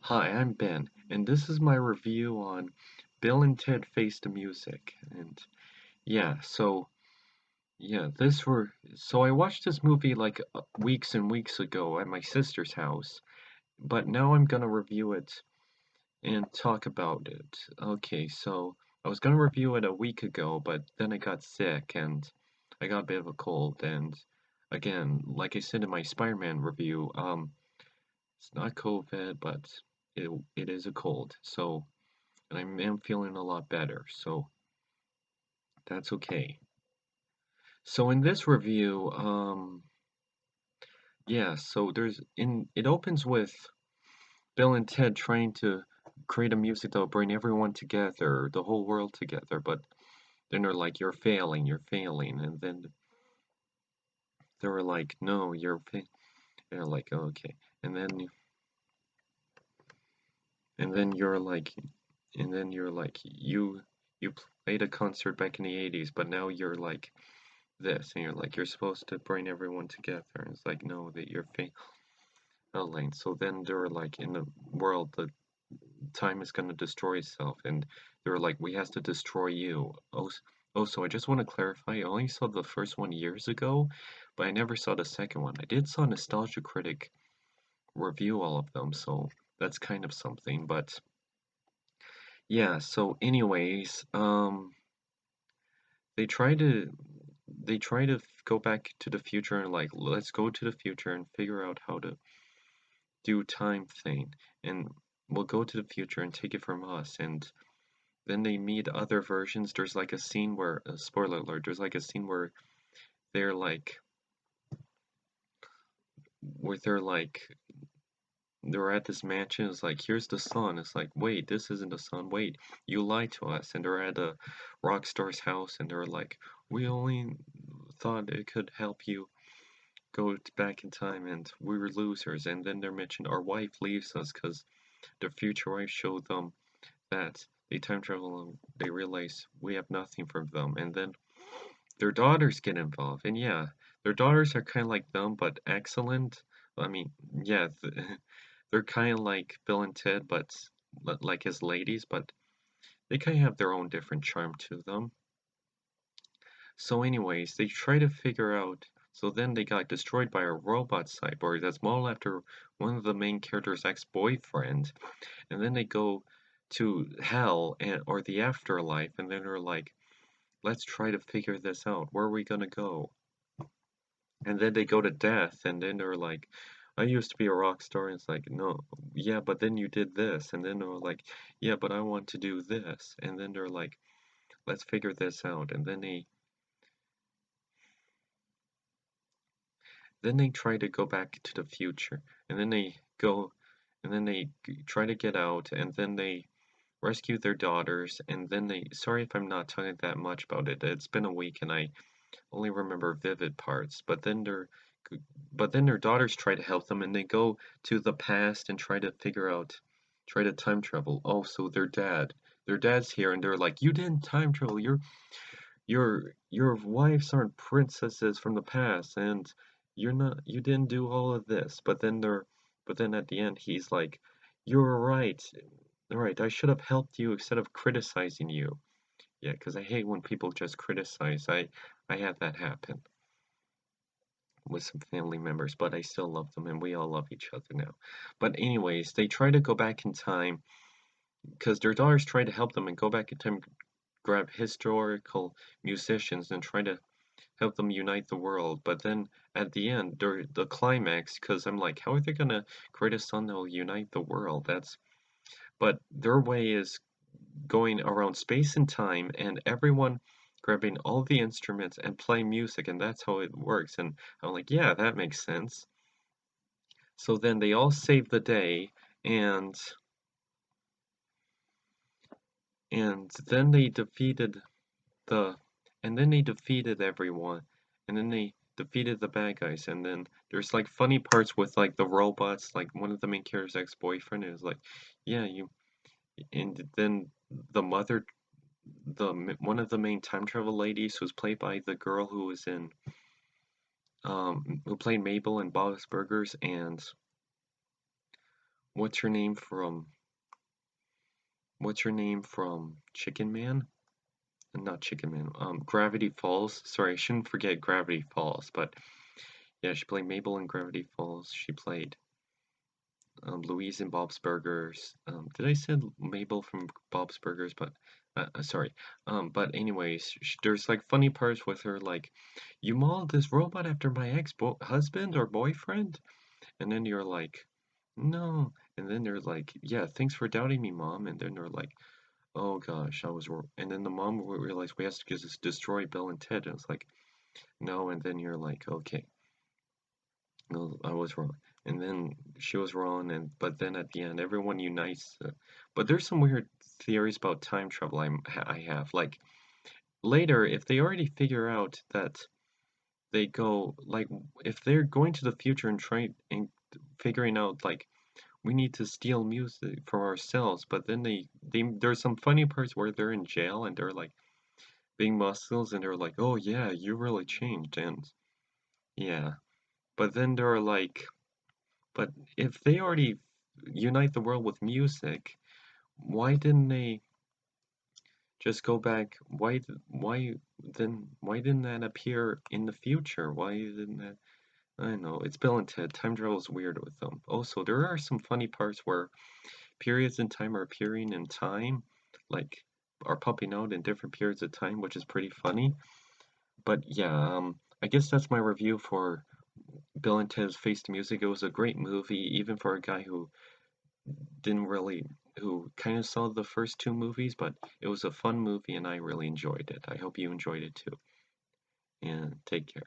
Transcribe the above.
Hi, I'm Ben, and this is my review on Bill and Ted Face the Music. And yeah, so yeah, this were so I watched this movie like weeks and weeks ago at my sister's house, but now I'm gonna review it and talk about it. Okay, so I was gonna review it a week ago, but then I got sick and I got a bit of a cold. And again, like I said in my Spider-Man review, it's not COVID, but it is a cold. So and I am feeling a lot better, so that's okay. So in this review, yeah, so it opens with Bill and Ted trying to create a music that will bring everyone together, the whole world together, but then they're like, you're failing," and then they were like, "No, they're like, oh, "Okay," and then and then you're like, you played a concert back in the 80s, but now you're like this, and you're like, you're supposed to bring everyone together. And it's like, no, that you're failing. So then they were like, in the world, the time is going to destroy itself. And they were like, we have to destroy you. So I just want to clarify, I only saw the first one years ago, but I never saw the second one. I did saw Nostalgia Critic review all of them, so that's kind of something. But yeah, so anyways, they try to go back to the future and like, let's go to the future and figure out how to do time thing, and we'll go to the future and take it from us. And then they meet other versions. There's like a scene where, spoiler alert, there's like a scene where they're like they're like they're at this mansion. It's like, here's the sun. It's like, wait, this isn't the sun. Wait, you lied to us. And they're at a rock star's house, and they're like, we only thought it could help you back in time, and we were losers. And then they're mentioned our wife leaves us because the future wife showed them that they time travel and they realize we have nothing from them. And then their daughters get involved. And yeah, their daughters are kind of like them, but excellent. I mean, yeah, they're kind of like Bill and Ted, but like his ladies, but they kind of have their own different charm to them. So anyways, they try to figure out. So then they got destroyed by a robot cyborg that's modeled after one of the main character's ex-boyfriend. And then they go to hell or the afterlife, and then they're like, let's try to figure this out. Where are we gonna go? And then they go to death, and then they're like, I used to be a rock star. And it's like, no, yeah, but then you did this. And then they're like, yeah, but I want to do this. And then they're like, let's figure this out. And then they try to go back to the future, and then they go, and then they try to get out, and then they rescue their daughters, and then they. Sorry if I'm not talking that much about it. It's been a week, and I only remember vivid parts. But then their daughters try to help them, and they go to the past and try to time travel. Oh, so their dad's here, and they're like, "You didn't time travel. Your wives aren't princesses from the past, and you didn't do all of this." But then at the end, he's like, "You're right. Right. I should have helped you instead of criticizing you." Yeah, because I hate when people just criticize. I had that happen with some family members, but I still love them, and we all love each other now. But anyways, they try to go back in time because their daughters try to help them and go back in time, grab historical musicians and try to help them unite the world. But then at the end, the climax, because I'm like, how are they gonna create a song that will unite the world? But their way is going around space and time, and everyone grabbing all the instruments and playing music, and that's how it works. And I'm like, yeah, that makes sense. So then they all save the day, and and then they defeated the and then they defeated everyone, and then they defeated the bad guys. And then there's like funny parts with like the robots, like one of the main characters' ex-boyfriend is like, yeah, you. And then the mother, one of the main time travel ladies, was played by the girl who was in who played Mabel in Bob's Burgers, and what's her name from Chicken Man? Not Chicken Man. Gravity Falls. Sorry, I shouldn't forget Gravity Falls, but yeah, she played Mabel in Gravity Falls. She played Louise in Bob's Burgers. Did I say Mabel from Bob's Burgers? But sorry. But anyways, there's like funny parts with her, like, you modeled this robot after my ex-husband or boyfriend, and then you're like, no, and then they're like, yeah, thanks for doubting me, mom, and then they're like, oh gosh, I was wrong, and then the mom will realize we have to just destroy Bill and Ted, and it's like, no, and then you're like, okay. No, I was wrong. And then she was wrong, and but then at the end, everyone unites. But there's some weird theories about time travel I have. Like later, if they already figure out that they go like if they're going to the future and trying and figuring out like we need to steal music for ourselves, but then they there's some funny parts where they're in jail and they're like being muscles and they're like, oh yeah, you really changed, and yeah. But then they're like, but if they already unite the world with music, why didn't they just go back? Why didn't that appear in the future? Why didn't that? I don't know. It's Bill and Ted. Time travel is weird with them. Also, there are some funny parts where periods in time are appearing in time, like are popping out in different periods of time, which is pretty funny. But yeah, I guess that's my review for Bill and Ted's Face the Music. It was a great movie, even for a guy didn't really who kind of saw the first two movies, but it was a fun movie and I really enjoyed it. I hope you enjoyed it too. And take care.